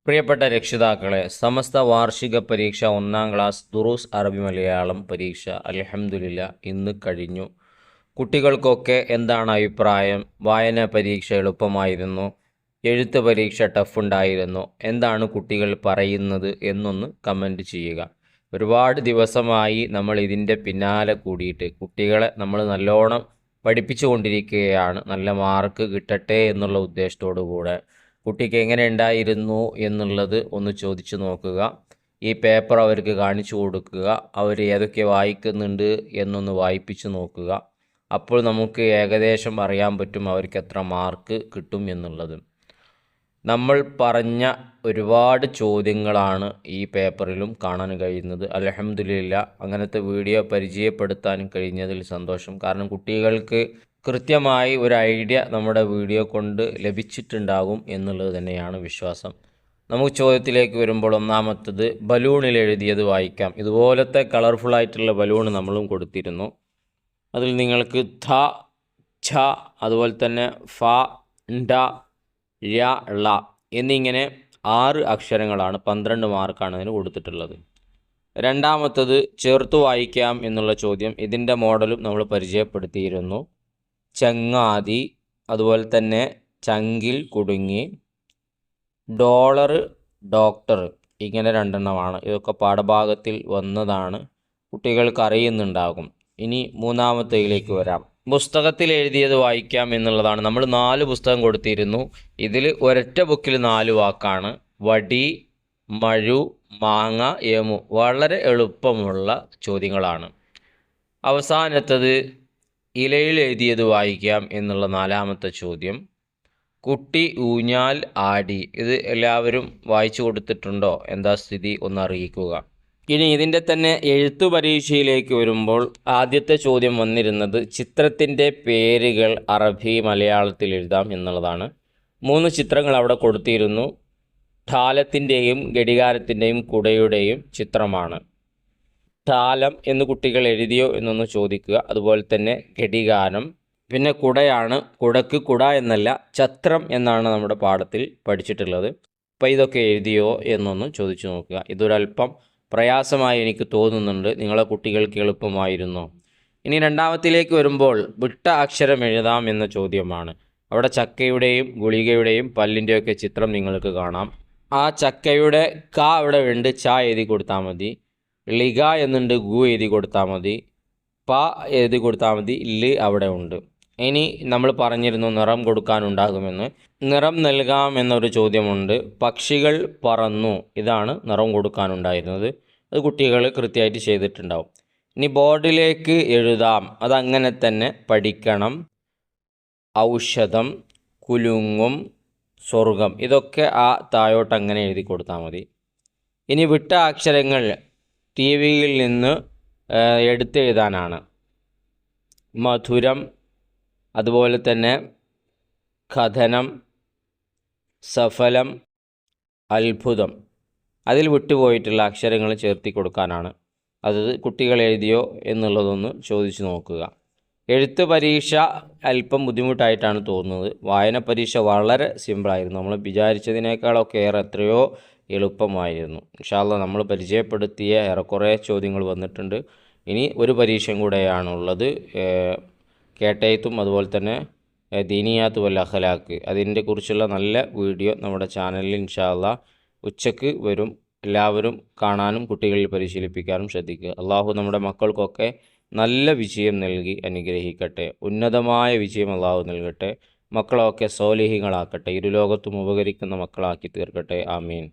പ്രിയപ്പെട്ട രക്ഷിതാക്കളെ, സമസ്ത വാർഷിക പരീക്ഷ 1-ാം ക്ലാസ് ദുറൂസ് അറബി മലയാളം പരീക്ഷ അൽഹംദുലില്ലാ ഇന്ന് കഴിഞ്ഞു. കുട്ടികൾക്കൊക്കെ എന്താണ് അഭിപ്രായം? വായന പരീക്ഷ എളുപ്പമായിരുന്നു, എഴുത്ത് പരീക്ഷ ടഫ് ഉണ്ടായിരുന്നു, എന്താണ് കുട്ടികൾ പറയുന്നത് എന്നൊന്ന് കമൻറ്റ് ചെയ്യുക. ഒരുപാട് ദിവസമായി നമ്മൾ ഇതിൻ്റെ പിന്നാലെ കൂടിയിട്ട് കുട്ടികളെ നമ്മൾ നല്ലോണം പഠിപ്പിച്ചു കൊണ്ടിരിക്കുകയാണ്. നല്ല മാർക്ക് കിട്ടട്ടെ എന്നുള്ള ഉദ്ദേശത്തോടു കൂടെ കുട്ടിക്ക് എങ്ങനെ ഉണ്ടായിരുന്നു എന്നുള്ളത് ഒന്ന് ചോദിച്ചു നോക്കുക. ഈ പേപ്പർ അവർക്ക് കാണിച്ചു കൊടുക്കുക. അവർ ഏതൊക്കെ വായിക്കുന്നുണ്ട് എന്നൊന്ന് വായിപ്പിച്ച് നോക്കുക. അപ്പോൾ നമുക്ക് ഏകദേശം അറിയാൻ പറ്റും അവർക്ക് എത്ര മാർക്ക് കിട്ടും എന്നുള്ളത്. നമ്മൾ പറഞ്ഞ ഒരുപാട് ചോദ്യങ്ങളാണ് ഈ പേപ്പറിലും കാണാൻ കഴിയുന്നത്. അൽഹംദുലില്ലാ അങ്ങനത്തെ വീഡിയോ പരിചയപ്പെടുത്താൻ കഴിഞ്ഞതിൽ സന്തോഷം. കാരണം കുട്ടികൾക്ക് കൃത്യമായി ഒരു ഐഡിയ നമ്മുടെ വീഡിയോ കൊണ്ട് ലഭിച്ചിട്ടുണ്ടാകും എന്നുള്ളത് തന്നെയാണ് വിശ്വാസം. നമുക്ക് ചോദ്യത്തിലേക്ക് വരുമ്പോൾ ഒന്നാമത്തത് ബലൂണിൽ എഴുതിയത് വായിക്കാം. ഇതുപോലത്തെ കളർഫുള്ളായിട്ടുള്ള ബലൂൺ നമ്മളും കൊടുത്തിരുന്നു. അതിൽ നിങ്ങൾക്ക് ധ, ഛ, അതുപോലെ തന്നെ ഫ, ഡ, ര, ള എന്നിങ്ങനെ 6 അക്ഷരങ്ങളാണ്. 12 മാർക്കാണ് അതിന് കൊടുത്തിട്ടുള്ളത്. രണ്ടാമത്തത് ചേർത്ത് വായിക്കാം എന്നുള്ള ചോദ്യം. ഇതിൻ്റെ മോഡലും നമ്മൾ പരിചയപ്പെടുത്തിയിരുന്നു. ചങ്ങാതി, അതുപോലെ തന്നെ ചങ്കിൽ കുടുങ്ങി, ഡോളർ, ഡോക്ടർ, ഇങ്ങനെ 2 എണ്ണമാണ്. ഇതൊക്കെ പാഠഭാഗത്തിൽ വന്നതാണ്, കുട്ടികൾക്ക് അറിയുന്നുണ്ടാകും. ഇനി മൂന്നാമത്തേതിലേക്ക് വരാം. പുസ്തകത്തിൽ എഴുതിയത് വായിക്കാം എന്നുള്ളതാണ്. നമ്മൾ 4 പുസ്തകം കൊടുത്തിരുന്നു. ഇതിൽ ഒരൊറ്റ ബുക്കിൽ 4 വാക്കാണ്. വടി, മഴു, മാങ്ങ, യമു. വളരെ എളുപ്പമുള്ള ചോദ്യങ്ങളാണ്. അവസാനത്തത് ഇലയിൽ എഴുതിയത് വായിക്കാം എന്നുള്ള 4-മത്തെ ചോദ്യം. കുട്ടി ഊഞ്ഞാൽ ആടി. ഇത് എല്ലാവരും വായിച്ചു കൊടുത്തിട്ടുണ്ടോ? എന്താ സ്ഥിതി ഒന്ന് അറിയിക്കുക. ഇനി ഇതിൻ്റെ തന്നെ എഴുത്തു പരീക്ഷയിലേക്ക് വരുമ്പോൾ ആദ്യത്തെ ചോദ്യം വന്നിരുന്നത് ചിത്രത്തിൻ്റെ പേരുകൾ അറബി മലയാളത്തിൽ എഴുതാം എന്നുള്ളതാണ്. 3 ചിത്രങ്ങൾ അവിടെ കൊടുത്തിരുന്നു. ഠാലത്തിൻ്റെയും ഘടികാരത്തിൻ്റെയും കുടയുടെയും ചിത്രമാണ്. ഠാലം എന്ന് കുട്ടികൾ എഴുതിയോ എന്നൊന്ന് ചോദിക്കുക. അതുപോലെ തന്നെ ഘടികാരം, പിന്നെ കുടയാണ്. കുടക്ക് കുട എന്നല്ല, ഛത്രം എന്നാണ് നമ്മുടെ പാഠത്തിൽ പഠിച്ചിട്ടുള്ളത്. അപ്പോൾ ഇതൊക്കെ എഴുതിയോ എന്നൊന്ന് ചോദിച്ചു നോക്കുക. ഇതൊരല്പം പ്രയാസമായി എനിക്ക് തോന്നുന്നുണ്ട്. നിങ്ങളെ കുട്ടികൾക്ക് എളുപ്പമായിരുന്നോ? ഇനി രണ്ടാമത്തിലേക്ക് വരുമ്പോൾ വിട്ട അക്ഷരം എഴുതാം എന്ന ചോദ്യമാണ്. അവിടെ ചക്കയുടെയും ഗുളികയുടെയും പല്ലിൻ്റെയൊക്കെ ചിത്രം നിങ്ങൾക്ക് കാണാം. ആ ചക്കയുടെ ക അവിടെ ഉണ്ട്, ച എഴുതി കൊടുത്താൽ മതി. ളിക എന്നുണ്ട്, ഗു എഴുതി കൊടുത്താൽ മതി. പ എഴുതി കൊടുത്താൽ മതി. ല് അവിടെ ഉണ്ട്. ഇനി നമ്മൾ പറഞ്ഞിരുന്നു നിറം കൊടുക്കാനുണ്ടാകുമെന്ന്. നിറം നൽകാം എന്നൊരു ചോദ്യമുണ്ട്. പക്ഷികൾ പറന്നു, ഇതാണ് നിറം കൊടുക്കാനുണ്ടായിരുന്നത്. അത് കുട്ടികൾ കൃത്യമായിട്ട് ചെയ്തിട്ടുണ്ടാവും. ഇനി ബോർഡിലേക്ക് എഴുതാം, അതങ്ങനെ തന്നെ പഠിക്കണം. ഔഷധം, കുലുങ്ങും, സ്വർഗം, ഇതൊക്കെ ആ താഴോട്ട് അങ്ങനെ എഴുതി കൊടുത്താൽ മതി. ഇനി വിട്ട അക്ഷരങ്ങൾ ടി വിയിൽ നിന്ന് എടുത്തെഴുതാനാണ്. മധുരം, അതുപോലെ തന്നെ കഥനം, സഫലം, അത്ഭുതം. അതിൽ വിട്ടുപോയിട്ടുള്ള അക്ഷരങ്ങൾ ചേർത്തി കൊടുക്കാനാണ്. അത് കുട്ടികൾ എഴുതിയോ എന്നുള്ളതൊന്ന് ചോദിച്ചു നോക്കുക. എഴുത്ത് പരീക്ഷ അല്പം ബുദ്ധിമുട്ടായിട്ടാണ് തോന്നുന്നത്. വായന പരീക്ഷ വളരെ സിമ്പിളായിരുന്നു. നമ്മൾ വിചാരിച്ചതിനേക്കാളൊക്കെ എത്രയോ എളുപ്പമായിരുന്നു. ഇൻഷാ അല്ലാഹ് നമ്മൾ പരിചയപ്പെടുത്തിയ ഏറെക്കുറെ ചോദ്യങ്ങൾ വന്നിട്ടുണ്ട്. ഇനി ഒരു പരീക്ഷയും കൂടെയാണുള്ളത്. കേട്ടയത്തും അതുപോലെ തന്നെ ദീനിയാത്ത് വൽ അഖ്ലാഖ്, അതിൻ്റെ കുറിച്ചുള്ള നല്ല വീഡിയോ നമ്മുടെ ചാനലിൽ ഇൻഷാ അല്ലാഹ് ഉച്ചയ്ക്ക് വരും. എല്ലാവരും കാണാനും കുട്ടികളിൽ പരിശീലിപ്പിക്കാനും ശ്രദ്ധിക്കുക. അള്ളാഹു നമ്മുടെ മക്കൾക്കൊക്കെ നല്ല വിജയം നൽകി അനുഗ്രഹിക്കട്ടെ. ഉന്നതമായ വിജയം അള്ളാഹു നൽകട്ടെ. മക്കളൊക്കെ സ്വാലിഹീങ്ങളാക്കട്ടെ. ഇരുലോകത്തും ഉപകരിക്കുന്ന മക്കളാക്കി തീർക്കട്ടെ. ആമീൻ.